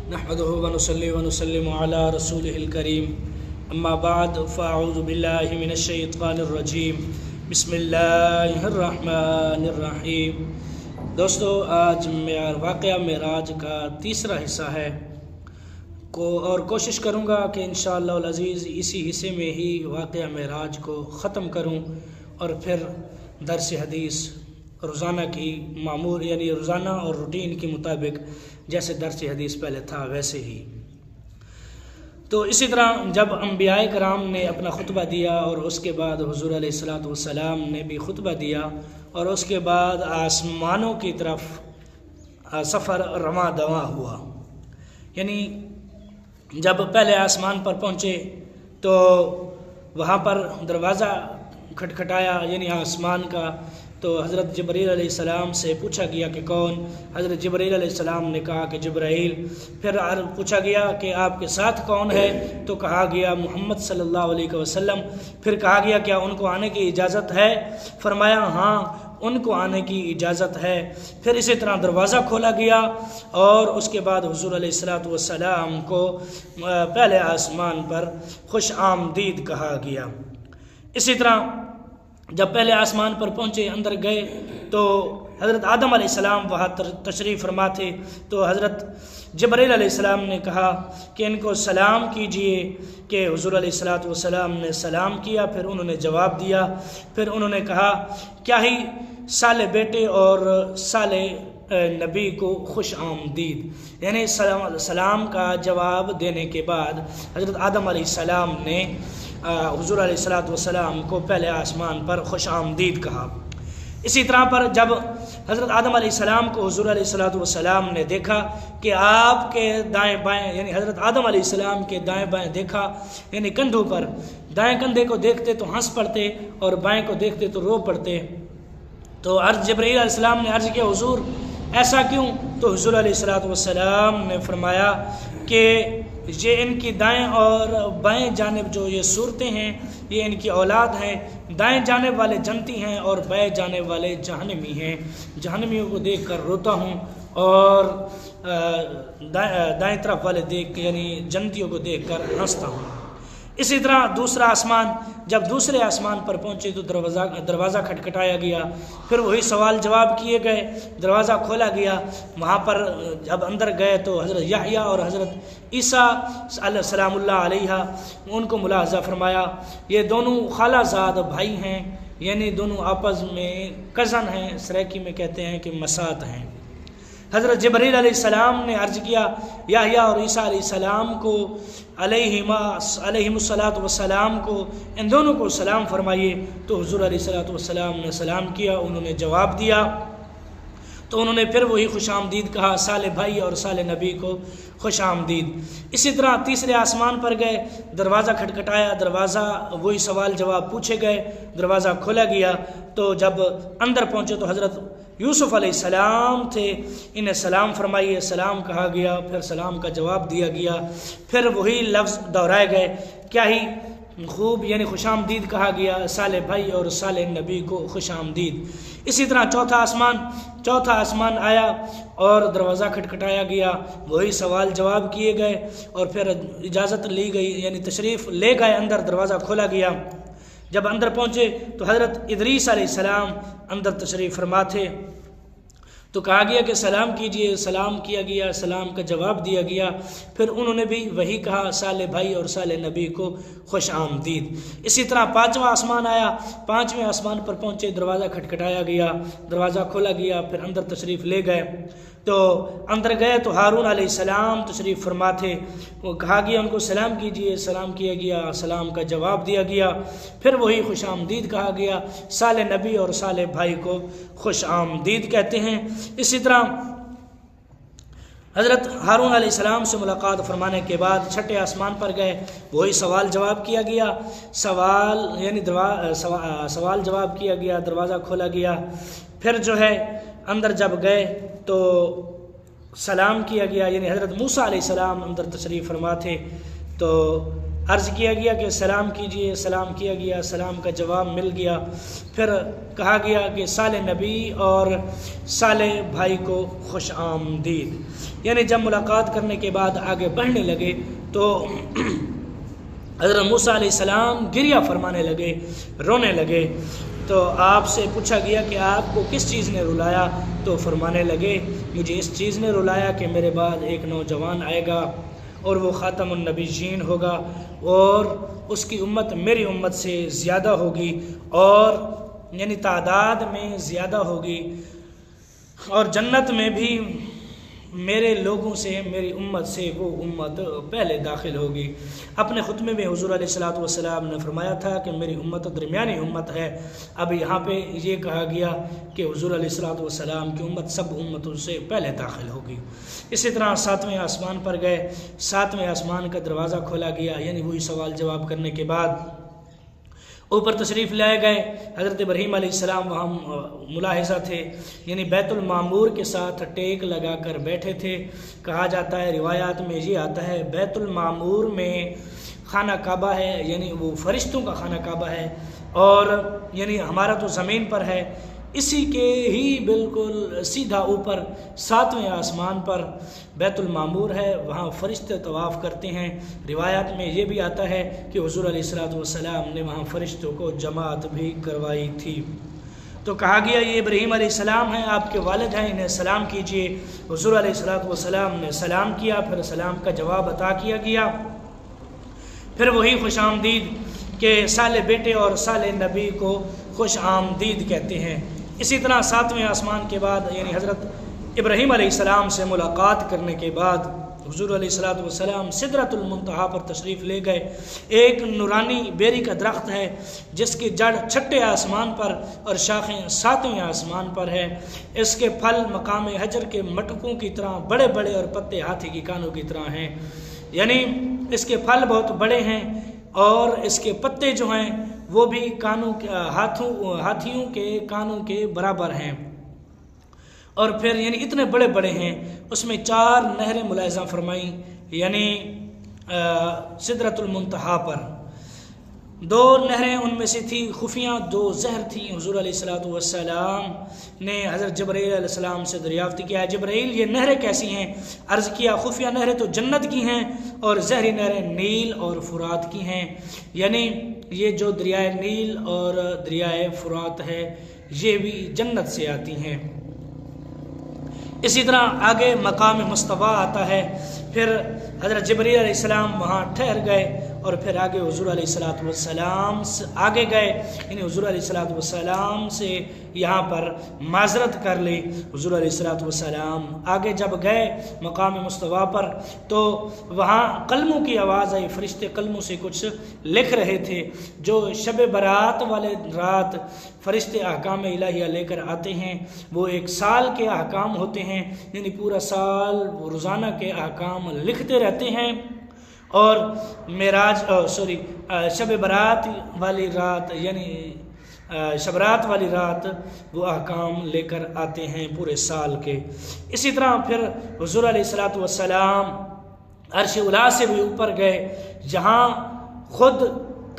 नहमदुहु व नुसल्ली व नुसल्लिमु अला रसूलिहिल करीम अम्मा बाद फ़अऊज़ु बिल्लाहि मिनश शैतानिर रजीम बिस्मिल्लाहिर रहमानिर रहीम। दोस्तों, आज वाक़या मेराज का तीसरा हिस्सा है और कोशिश करूँगा कि इंशाअल्लाह अज़ीज़ इसी हिस्से में ही वाक़या मेराज को ख़त्म करूँ और फिर दर्स हदीस रोज़ाना की मामूल यानी रोज़ाना और रूटीन के मुताबिक जैसे दर्स हदीस पहले था वैसे ही। तो इसी तरह जब अंबियाए कराम ने अपना खुतबा दिया और उसके बाद हुज़ूर अलैहिस्सलातु वस्सलाम ने भी खुतबा दिया और उसके बाद आसमानों की तरफ सफ़र रवां दवा हुआ। यानी जब पहले आसमान पर पहुँचे तो वहाँ पर दरवाज़ा खटखटाया यानी आसमान का, तो हज़रत जिब्रील अलैहिस्सलाम से पूछा गया कि कौन। हज़रत जिब्रील अलैहिस्सलाम ने कहा कि जिब्राईल। फिर पूछा गया कि आपके साथ कौन है, तो कहा गया मोहम्मद सल्लल्लाहु अलैहि वसल्लम। फिर कहा गया क्या उनको आने की इजाज़त है? फरमाया हाँ, उनको आने की इजाज़त है। फिर इसी तरह दरवाज़ा खोला गया और उसके बाद हुज़ूर अलैहिस्सलातु वस्सलाम को पहले आसमान पर खुश आमदीद कहा गया। इसी तरह जब पहले आसमान पर पहुँचे, अंदर गए तो हज़रत आदम अलैहिस्सलाम वहाँ तशरीफ़ फरमा थे। तो हज़रत जिब्रील अलैहिस्सलाम ने कहा कि इनको सलाम कीजिए कि हुज़ूर अलैहिस्सलातु वस्सलाम ने सलाम किया। फिर उन्होंने जवाब दिया। फिर उन्होंने कहा क्या ही साले बेटे और साले नबी को खुश आमदीद। यानी सलाम का जवाब देने के बाद हज़रत आदम अलैहिस्सलाम ने हुज़ूर अलैहिस्सलातु वस्सलाम को पहले आसमान पर खुश आमदीद कहा। इसी तरह पर जब हज़रत आदम अलैहिस्सलाम को हुज़ूर अलैहिस्सलातु वस्सलाम ने देखा कि आपके दाएं बाएं यानी हज़रत आदम अलैहिस्सलाम के दाएं बाएं देखा, यानी कंधों पर दाएं कंधे को देखते तो हंस पड़ते और बाएं को देखते तो रो पड़ते। तो अर्ज़ जिब्रील अलैहिस्सलाम ने अर्ज़ किया हुज़ूर ऐसा क्यों? तो हुज़ूर अलैहिस्सलातु वस्सलाम ने फरमाया कि ये इनकी दाएं और बाएं जानिब जो ये सूरतें हैं ये इनकी औलाद हैं। दाएं जाने वाले जन्नती हैं और बाएं जाने वाले जहन्नमी हैं। जहन्नमियों को देखकर रोता हूँ और दाएं तरफ वाले देख यानी जन्नतियों को देखकर हंसता हूँ। इसी तरह दूसरा आसमान, जब दूसरे आसमान पर पहुँचे तो दरवाज़ा खटखटाया गया। फिर वही सवाल जवाब किए गए, दरवाज़ा खोला गया। वहाँ पर जब अंदर गए तो हज़रत याहया और हज़रत ईसा सलामुल्लाह अलैहा उनको मुलाहज़ा फरमाया। ये दोनों खालाजाद भाई हैं, यानी दोनों आपस में कज़न हैं। सराकी में कहते हैं कि मसात हैं। हज़रत जिब्रील अलैहिस्सलाम ने अर्ज़ किया याहया और ईसा अलैहिस्सलाम को अलैहिमुस्सलातु वस्सलाम को इन दोनों को सलाम फरमाइए। तो हुज़ूर अलैहिस्सलातु वस्सलाम ने सलाम किया, उन्होंने जवाब दिया। तो उन्होंने फिर वही खुश आमदीद कहा, साले भाई और साले नबी को खुश आमदीद। इसी तरह तीसरे आसमान पर गए, दरवाज़ा खटखटाया, दरवाज़ा वही सवाल जवाब पूछे गए, दरवाज़ा खोला गया। तो जब अंदर पहुँचे तो हज़रत यूसुफ़ अलैहिस्सलाम थे, इन्हें सलाम फरमाइए, सलाम कहा गया। फिर सलाम का जवाब दिया गया। फिर वही लफ्ज़ दोहराए गए, क्या ही खूब यानी खुश आमदीद कहा गया, साले भाई और साले नबी को खुश आमदीद। इसी तरह चौथा आसमान आया और दरवाज़ा खटखटाया गया, वही सवाल जवाब किए गए और फिर इजाज़त ली गई यानी तशरीफ़ ले गए अंदर, दरवाज़ा खोला गया। जब अंदर पहुँचे तो हज़रत इदरीस अलैहिस्सलाम अंदर तशरीफ़ फरमा थे। तो कहा गया कि सलाम कीजिए, सलाम किया गया, सलाम का जवाब दिया गया। फिर उन्होंने भी वही कहा, साले भाई और साले नबी को खुश आमदीद। इसी तरह पाँचवा आसमान आया, पाँचवें आसमान पर पहुँचे, दरवाज़ा खटखटाया गया, दरवाज़ा खोला गया। फिर अंदर तशरीफ़ ले गए। तो अंदर गए तो हारून अलैहिस्सलाम तशरीफ़ फरमा थे। वो कहा गया उनको सलाम कीजिए, सलाम किया गया, सलाम का जवाब दिया गया। फिर वही खुश आमदीद कहा गया, साले नबी और साले भाई को खुश आमदीद कहते हैं। इसी तरह हज़रत हारून अलैहिस्सलाम से मुलाकात फरमाने के बाद छठे आसमान पर गए, वही सवाल जवाब किया गया, सवाल जवाब किया गया, दरवाज़ा खोला गया। फिर जो है अंदर जब गए तो सलाम किया गया, यानी हज़रत मूसा अलैहिस्सलाम अंदर तशरीफ़ फरमा थे। तो अर्ज़ किया गया कि सलाम कीजिए, सलाम किया गया, सलाम का जवाब मिल गया। फिर कहा गया कि साले नबी और साले भाई को खुश आमदीद। यानी जब मुलाकात करने के बाद आगे बढ़ने लगे तो हज़रत मूसा अलैहिस्सलाम गिरिया फरमाने लगे, रोने लगे। तो आपसे पूछा गया कि आपको किस चीज़ ने रुलाया? तो फरमाने लगे, मुझे इस चीज़ ने रुलाया कि मेरे बाद एक नौजवान आएगा और वो ख़ातमुन नबीय्यीन होगा और उसकी उम्मत मेरी उम्मत से ज़्यादा होगी और यानी तादाद में ज़्यादा होगी और जन्नत में भी मेरे लोगों से, मेरी उम्मत से वो उम्मत पहले दाखिल होगी। अपने खुतबे में हुज़ूर अलैहिस्सलातु वस्सलाम ने फरमाया था कि मेरी उम्मत दरमियानी उम्मत है। अब यहाँ पे ये कहा गया कि हुज़ूर अलैहिस्सलातु वस्सलाम की उम्मत सब उम्मतों से पहले दाखिल होगी। इसी तरह 7वें आसमान पर गए, 7वें आसमान का दरवाज़ा खोला गया, यानी वही सवाल जवाब करने के बाद ऊपर तशरीफ़ लाए गए। हज़रत इब्राहीम अलैहिस्सलाम वहाँ मुलाहिज़ा थे, यानी बैतुल मामूर के साथ टेक लगा कर बैठे थे। कहा जाता है, रिवायात में ये आता है, बैतुल मामूर में खाना काबा है, यानी वो फरिश्तों का खाना काबा है और यानी हमारा तो ज़मीन पर है। इसी के ही बिल्कुल सीधा ऊपर 7वें आसमान पर बैतुल मामूर है, वहाँ फरिश्ते तवाफ़ करते हैं। रिवायात में ये भी आता है कि हुज़ूर अलैहिस्सलातु वस्सलाम ने वहाँ फरिश्तों को जमात भी करवाई थी। तो कहा गया ये इब्राहीम अलैहिस्सलाम हैं, आपके वालिद हैं, इन्हें सलाम कीजिए। हुज़ूर अलैहिस्सलातु वस्सलाम ने सलाम किया, फिर सलाम का जवाब अता किया गया। फिर वही खुश आमदीद के साले बेटे और साले नबी को खुश आमदीद कहते हैं। इसी तरह 7वें आसमान के बाद यानी हज़रत इब्राहीम अलैहिस्सलाम से मुलाकात करने के बाद हुज़ूर अलैहिस्सलातु वस्सलाम सिदरतुल मुंतहा पर तशरीफ़ ले गए। एक नूरानी बेरी का दरख्त है जिसकी जड़ 6ठे आसमान पर और शाखें 7वें आसमान पर है। इसके फल मकाम हजर के मटकों की तरह बड़े बड़े और पत्ते हाथी की कानों की तरह हैं, यानी इसके फल बहुत बड़े हैं और इसके पत्ते जो हैं वो भी कानों के हाथियों के कानों के बराबर हैं और फिर यानी इतने बड़े बड़े हैं। उसमें 4 नहरें मुलाहिज़ा फरमाई, यानी सिदरतुल मुंतहा पर 2 नहरें उनमें से थी खुफिया, 2 जहर थी। हुज़ूर अलैहिस्सलातु वस्सलाम ने हज़रत जिब्राईल अलैहिस्सलाम से दरियाफ़्त किया, जिब्राईल ये नहरें कैसी हैं? अर्ज़ किया, खुफिया नहरें तो जन्नत की हैं और जहरी नहरें नील और फुरात की हैं। यानी ये जो दरियाए नील और दरियाए फुरात है ये भी जन्नत से आती हैं। इसी तरह आगे मकाम मुस्तफ़ा आता है। फिर हज़रत जिब्रील अलैहिस्सलाम वहाँ ठहर गए और फिर आगे हुज़ूर अलैहिस्सलातु वस्सलाम से आगे गए, यानी हुज़ूर अलैहिस्सलातु वस्सलाम से यहाँ पर माज़रत कर ली। हुज़ूर अलैहिस्सलातु वस्सलाम आगे जब गए मकाम मुस्तफ़ा पर तो वहाँ कलमों की आवाज़ आई, फरिश्ते कलमों से कुछ लिख रहे थे। जो शब बरात वाले रात फरिश्ते अहकाम इलाहिया लेकर आते हैं वो 1 साल के अहकाम होते हैं, यानी पूरा साल रोज़ाना के अहकाम लिखते रहते हैं और शब बरात वाली रात यानी शबरात वाली रात वो अहकाम लेकर आते हैं पूरे साल के। इसी तरह फिर हुज़ूर अलैहिस्सलातु वस्सलाम अर्श उला से भी ऊपर गए, जहाँ खुद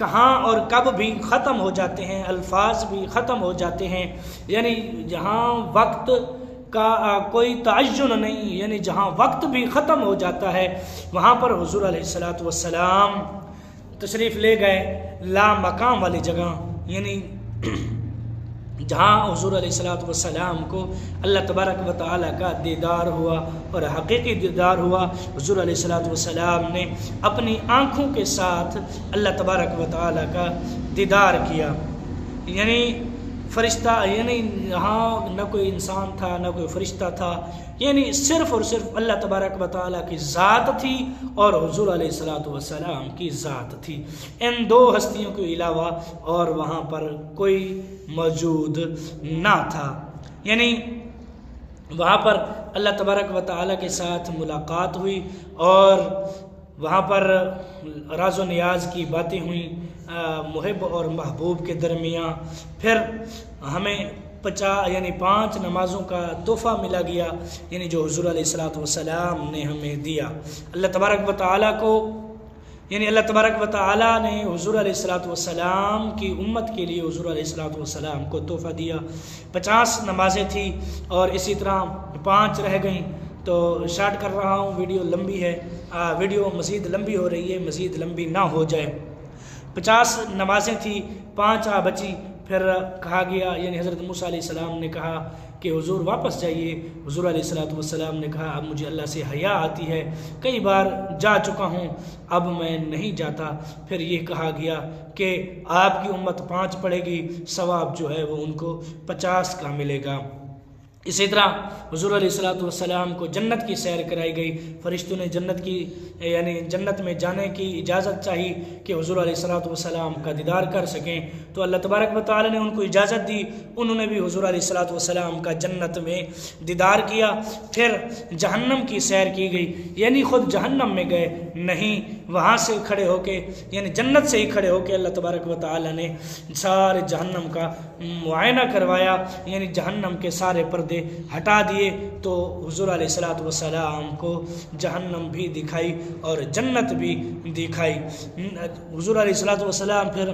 कहाँ और कब भी ख़त्म हो जाते हैं, अल्फाज भी ख़त्म हो जाते हैं, यानी जहाँ वक्त का कोई तअय्युन नहीं, यानी जहाँ वक्त भी ख़त्म हो जाता है वहाँ पर हुज़ूर अलैहिस्सलातु वस्सलाम तशरीफ़ ले गए ला मकाम वाली जगह, यानी जहाँ हुज़ूर अलैहिस्सलातु वस्सलाम को अल्लाह तबारक व तआला का दीदार हुआ और हकीकी दीदार हुआ। हुज़ूर अलैहिस्सलातु वस्सलाम ने अपनी आँखों के साथ अल्लाह तबारक व तआला का दीदार किया, यानी फ़रिश्ता, यानी यहाँ न कोई इंसान था न कोई फ़रिश्ता था, यानी सिर्फ़ और सिर्फ अल्लाह तबारक व तआला की ज़ात थी और हुज़ूर अलैहिस्सलातु वस्सलाम की ज़ात थी। इन 2 हस्तियों के अलावा और वहाँ पर कोई मौजूद ना था, यानी वहाँ पर अल्लाह तबारक व तआला के साथ मुलाकात हुई और वहाँ पर राज़ो नियाज की बातें हुई मुहिब और महबूब के दरमियाँ। फिर हमें 5 नमाज़ों का तोहफ़ा मिला गया, यानी जो हुज़ूर अलैहिस्सलातु वस्सलाम ने हमें दिया। अल्लाह तबारक व तआला को यानी अल्लाह तबारक व तआला ने हुज़ूर अलैहिस्सलातु वस्सलाम की उम्मत के लिए हुज़ूर अलैहिस्सलातु वस्सलाम को तोहफ़ा दिया। 50 नमाज़ें थी और इसी तरह 5 रह गईं। तो स्टार्ट कर रहा हूँ, वीडियो लंबी है, वीडियो मज़ीद लंबी हो रही है, मज़ीद लंबी ना हो जाए। 50 नमाज़ें थी, 5 बची। फिर कहा गया, यानी हज़रत मूसा अलैहिस्सलाम ने कहा कि हुज़ूर वापस जाइए। हुज़ूर अलैहिस्सलातु वस्सलाम ने कहा अब मुझे अल्लाह से हया आती है, कई बार जा चुका हूँ, अब मैं नहीं जाता। फिर ये कहा गया कि आपकी उम्मत 5 पढ़ेगी, सवाब जो है वो उनको 50 का मिलेगा। इसी तरह हुज़ूर अलैहिस्सलातु वस्सलाम को जन्नत की सैर कराई गई। फरिश्तों ने जन्नत की यानी जन्नत में जाने की इजाज़त चाहिए कि हुज़ूर अलैहिस्सलातु वस्सलाम का दीदार कर सकें, तो अल्लाह तबारक व तआला ने उनको इजाज़त दी। उन्होंने भी हुज़ूर अलैहिस्सलातु वस्सलाम का जन्नत में दीदार किया। फिर जहन्नम की सैर की गई, यानी ख़ुद जहन्नम में गए नहीं, वहाँ से खड़े होके यानी जन्नत से ही खड़े होके अल्लाह तबारक व तआला ने सारे जहन्नम का मुआयना करवाया, यानी जहन्नम के सारे पर्दे हटा दिए। तो हुज़ूर अलैहिस्सलातु वस्सलाम को जहन्नम भी दिखाई और जन्नत भी दिखाई। हुज़ूर अलैहिस्सलातु वस्सलाम फिर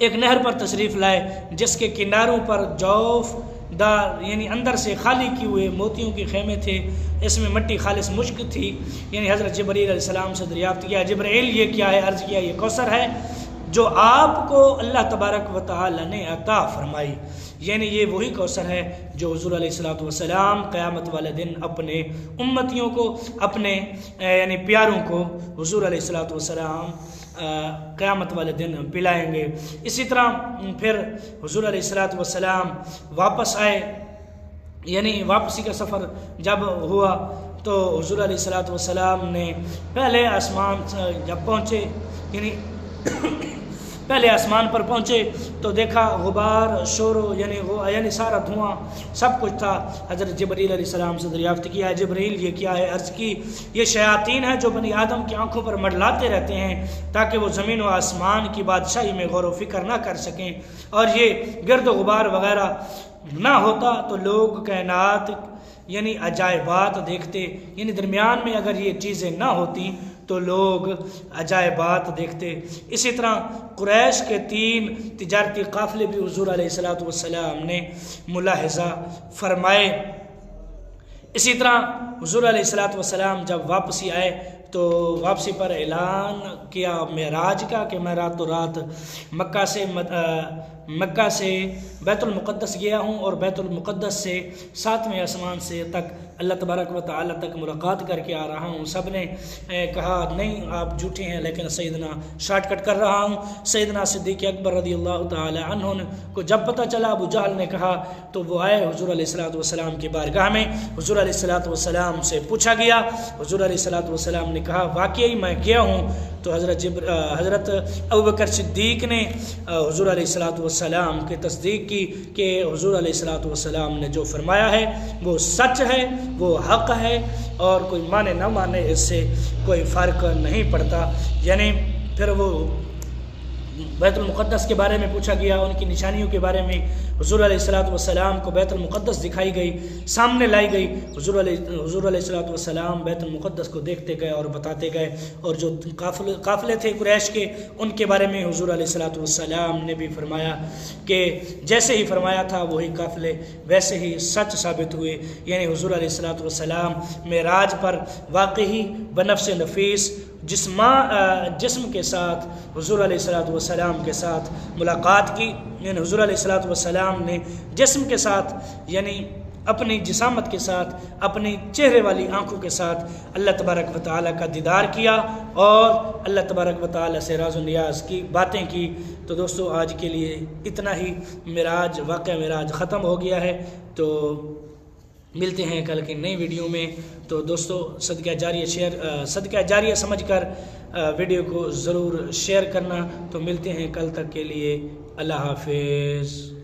एक नहर पर तशरीफ़ लाए जिसके किनारों पर जौफ़दार यानी अंदर से खाली किए हुए मोतियों के खेमे थे। इसमें मिट्टी खालिस मुश्क थी। यानी हज़रत जिब्रील अलैहिस्सलाम से दरियाफ्त किया, जिब्रील ये क्या है? अर्ज़ किया ये कौसर है जो आपको अल्लाह तबारक व तआला ने अता फरमाई। यानी ये वही कौसर है जो हुज़ूर अलैहिस्सलातु वस्सलाम क़यामत वाले दिन अपने उम्मतियों को, अपने यानी प्यारों को हुज़ूर अलैहिस्सलातु वस्सलाम क़यामत वाले दिन पिलाएंगे। इसी तरह फिर हुज़ूर अलैहिस्सलातु वस्सलाम वापस आए, यानी वापसी का सफ़र जब हुआ तो हुज़ूर अलैहिस्सलातु वस्सलाम ने पहले आसमान जब पहुँचे, यानी पहले आसमान पर पहुँचे तो देखा गुबार, शोरो यानी सारा धुआं सब कुछ था। हज़रत जिब्रील अलैहिस्सलाम से दरियाफ्त किया, जिब्रील ये क्या है? अर्ज़ की ये शयातीन है जो बनी आदम की आंखों पर मंडलाते रहते हैं ताकि वो ज़मीन व आसमान की बादशाही में गौर व फिक्र ना कर सकें, और ये गर्द गुबार वगैरह ना होता तो लोग कायनात यानी अजायबात देखते, यानी दरमियान में अगर ये चीज़ें ना होती तो लोग अजायबात देखते। इसी तरह कुरैश के 3 तिजारती काफ़िले भी हुज़ूर अलैहिस्सलातु वस्सलाम ने मुलाहिज़ा फरमाए। इसी तरह हुज़ूर अलैहिस्सलातु वस्सलाम जब वापसी आए तो वापसी पर ऐलान किया मेराज का कि मैं रातों रात मक्का से बैतुल मुक़द्दस गया हूँ और बैतुल मुक़द्दस से 7वें आसमान से तक अल्लाह तबारक व तआला तक मुलाकात करके आ रहा हूँ। सब ने कहा नहीं आप झूठे हैं, लेकिन सैयदना शॉर्टकट कर रहा हूँ। सैयदना सिद्दीक़ अकबर रज़ियल्लाहु तआला अन्हु को जब पता चला अबू जहल ने कहा तो वो आए हुज़ूर अलैहिस्सलातु वस्सलाम की बारगाह में। हुज़ूर अलैहिस्सलातु वस्सलाम से पूछा गया, हुज़ूर अलैहिस्सलातु वस्सलाम ने कहा वाकई मैं गया हूँ। तो हज़रत अबू बकर सिद्दीक़ ने हुज़ूर अलैहिस्सलातु वस्सलाम की तस्दीक की कि हुज़ूर अलैहिस्सलातु वस्सलाम ने जो फरमाया है वो सच है, वो हक़ है, और कोई माने ना माने इससे कोई फ़र्क नहीं पड़ता। यानी फिर वो बैतुल मुक़द्दस के बारे में पूछा गया, उनकी निशानियों के बारे में। हुज़ूर अलैहिस्सलातु वस्सलाम को बैतुल मुक़द्दस दिखाई गई, सामने लाई गई। हुज़ूर अलैहिस्सलातु वस्सलाम बैतुल मुक़द्दस को देखते गए और बताते गए, और जो काफ़िले थे कुरैश के उनके बारे में हुज़ूर अलैहिस्सलातु वस्सलाम ने भी फरमाया कि जैसे ही फरमाया था वही काफ़िले वैसे ही सच साबित हुए। यानी हुज़ूर अलैहिस्सलातु वस्सलाम मेराज पर वाक़ई बनफ़्स नफ़ीस जिस्म के साथ हुज़ूर अलैहिस्सलातु वस्सलाम के साथ मुलाकात की। यानी हुज़ूर अलैहिस्सलातु वस्सलाम ने जिस्म के साथ यानी अपनी जिसामत के साथ, अपनी चेहरे वाली आँखों के साथ अल्लाह तबारक व तआला का दीदार किया और अल्लाह तबारक व तआला से राज़ व नियाज़ की बातें की। तो दोस्तों आज के लिए इतना ही। मेराज वाक़या मेराज ख़त्म हो गया है, तो मिलते हैं कल की नई वीडियो में। तो दोस्तों सदका जारिया समझकर वीडियो को ज़रूर शेयर करना। तो मिलते हैं कल तक के लिए, अल्लाह हाफ़िज़।